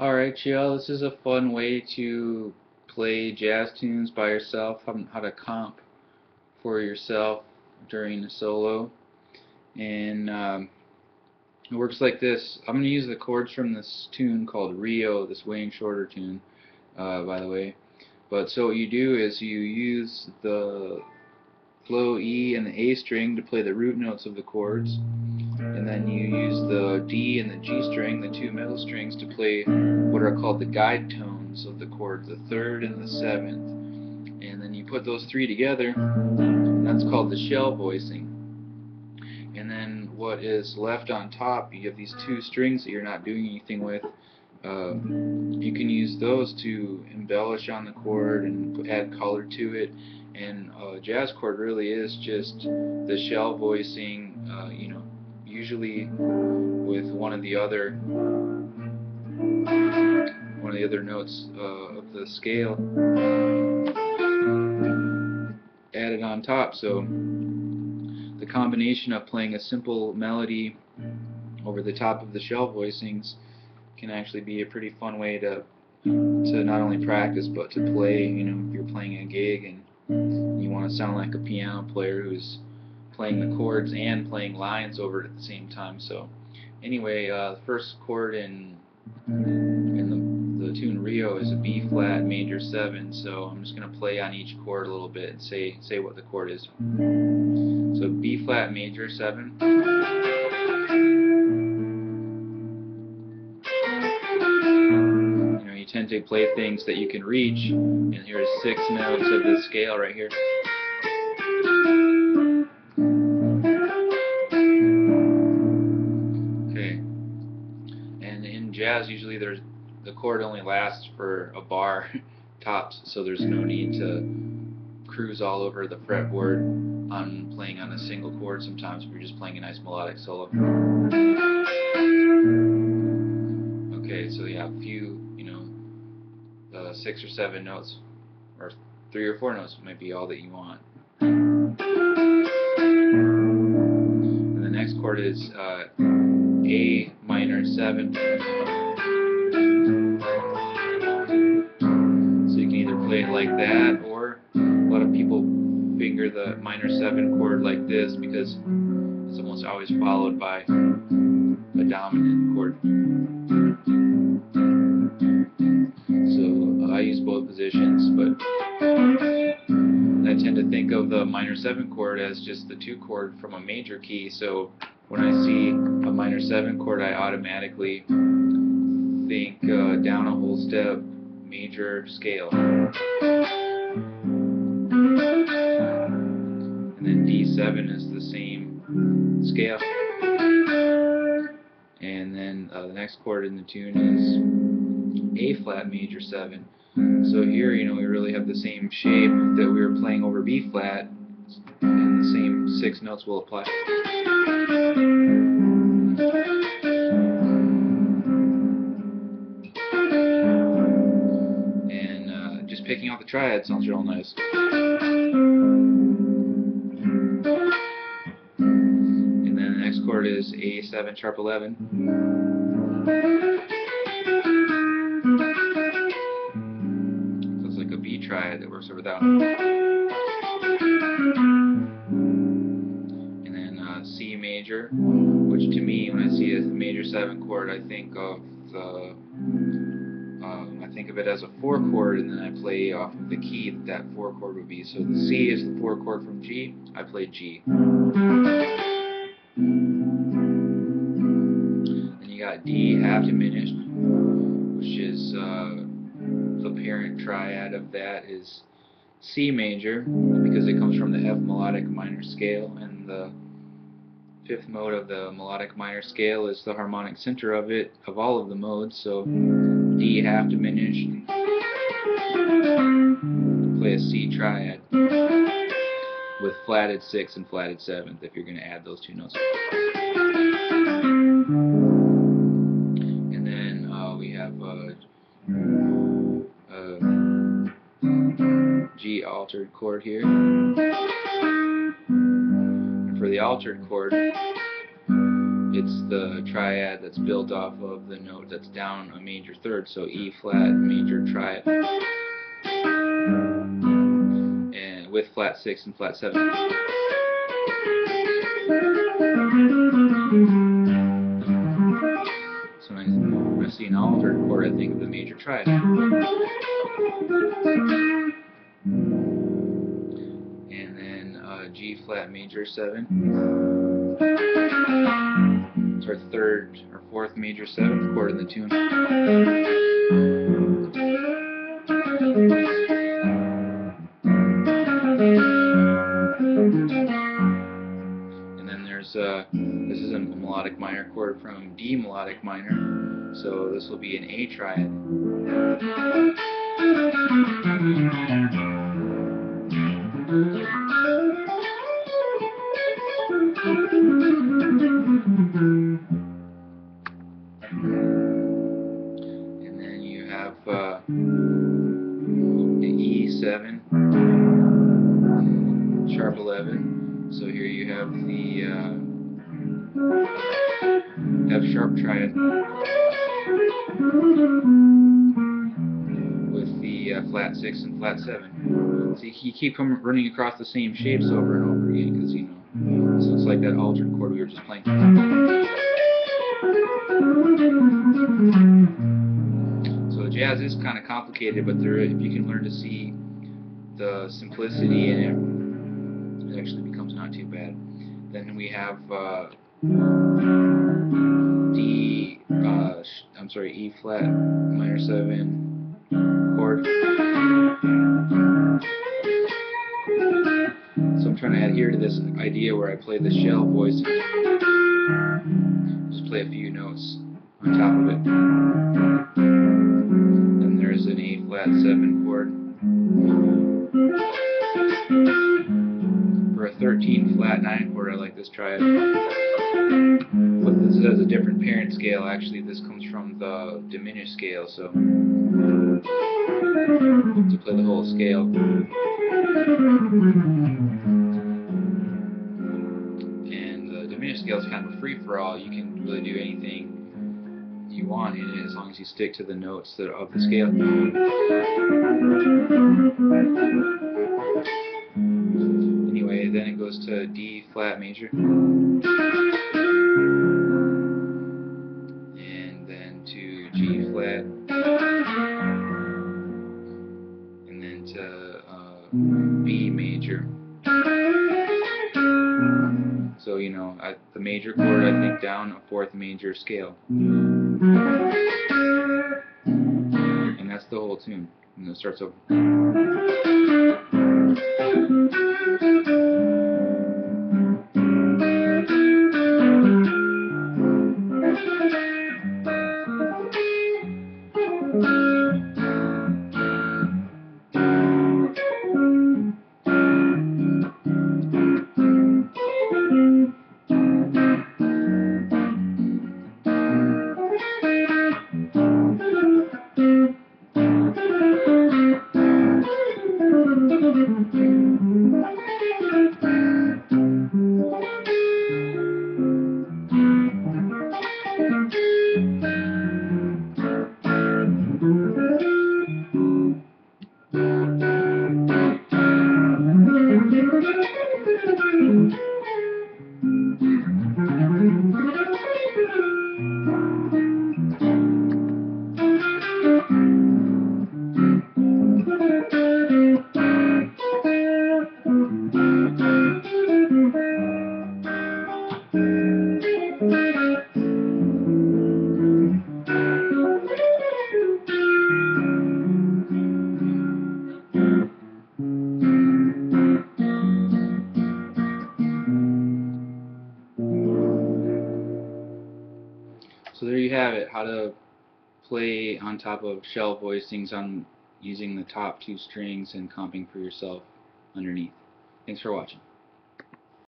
Alright, y'all, this is a fun way to play jazz tunes by yourself, how to comp for yourself during a solo. And it works like this. I'm going to use the chords from this tune called Rio, this Wayne Shorter tune, by the way. But so what you do is you use the low E and the A string to play the root notes of the chords, and then you use the D and the G string, the two middle strings, to play what are called the guide tones of the chord, the third and the seventh. And then you put those three together, and that's called the shell voicing. And then what is left on top, you have these two strings that you're not doing anything with. You can use those to embellish on the chord and add color to it. And a jazz chord really is just the shell voicing, usually with one of the other notes of the scale added on top. So the combination of playing a simple melody over the top of the shell voicings can actually be a pretty fun way to not only practice but to play. If you're playing a gig and you want to sound like a piano player who's playing the chords and playing lines over it at the same time. So anyway, the first chord in the tune Rio is a B flat major 7. So I'm just going to play on each chord a little bit and say what the chord is. So B flat major 7. You tend to play things that you can reach, and here's 6 notes of this scale right here. Okay, and in jazz usually the chord only lasts for a bar tops, so there's no need to cruise all over the fretboard on playing on a single chord sometimes if you're just playing a nice melodic solo. Okay, so you have a few, 6 or 7 notes, or 3 or 4 notes might be all that you want. And the next chord is A minor 7. So you can either play it like that, or a lot of people finger the minor 7 chord like this because it's almost always followed by a dominant chord. So I use both positions, but I tend to think of the minor 7 chord as just the 2 chord from a major key. So when I see a minor 7 chord, I automatically think down a whole step, major scale. And then D7 is the same scale. And then the next chord in the tune is A flat major 7. So here, we really have the same shape that we were playing over B flat, and the same 6 notes will apply. And just picking out the triad sounds real nice. And then the next chord is A7 sharp 11. A B triad that works over that one. And then C major, which to me, when I see a major 7 chord, I think of it as a 4 chord, and then I play off of the key that 4 chord would be. So the C is the 4 chord from G. I play G. Then you got D half diminished, which is the parent triad of that is C major, because it comes from the F melodic minor scale, and the 5th mode of the melodic minor scale is the harmonic center of it, of all of the modes. So D half diminished, play a C triad with flatted 6th and flatted 7th if you're going to add those 2 notes. And then we have G altered chord here. And for the altered chord, it's the triad that's built off of the note that's down a major third, so E flat major triad, and with flat 6 and flat 7. So when I see an altered chord, I think of the major triad. And then G flat major 7. It's our third or fourth major 7th chord in the tune. And then there's this is a melodic minor chord from D melodic minor, so this will be an A triad. And then you have the E7, sharp 11. So here you have the F sharp triad with the flat 6 and flat 7. So you keep running across the same shapes over and over again because, you know, so it's like that altered chord we were just playing. So jazz is kind of complicated, but if you can learn to see the simplicity in it, it actually becomes not too bad. Then we have E flat minor 7 chord. So I'm trying to adhere to this idea where I play the shell voice. Just play a few notes on top of it. Then there's an A flat 7 chord. For a 13 flat 9 chord, I like this triad. But this has a different parent scale. Actually, this comes from the diminished scale, so to play the whole scale. And the diminished scale is kind of a free-for-all. You can really do anything you want in it as long as you stick to the notes that are of the scale. Anyway, then it goes to D flat major, and then to G flat, and then to B major. So, you know, the major chord, I think down a fourth major scale, and that's the whole tune. And it starts over. So there you have it, how to play on top of shell voicings on using the top two strings and comping for yourself underneath. Thanks for watching.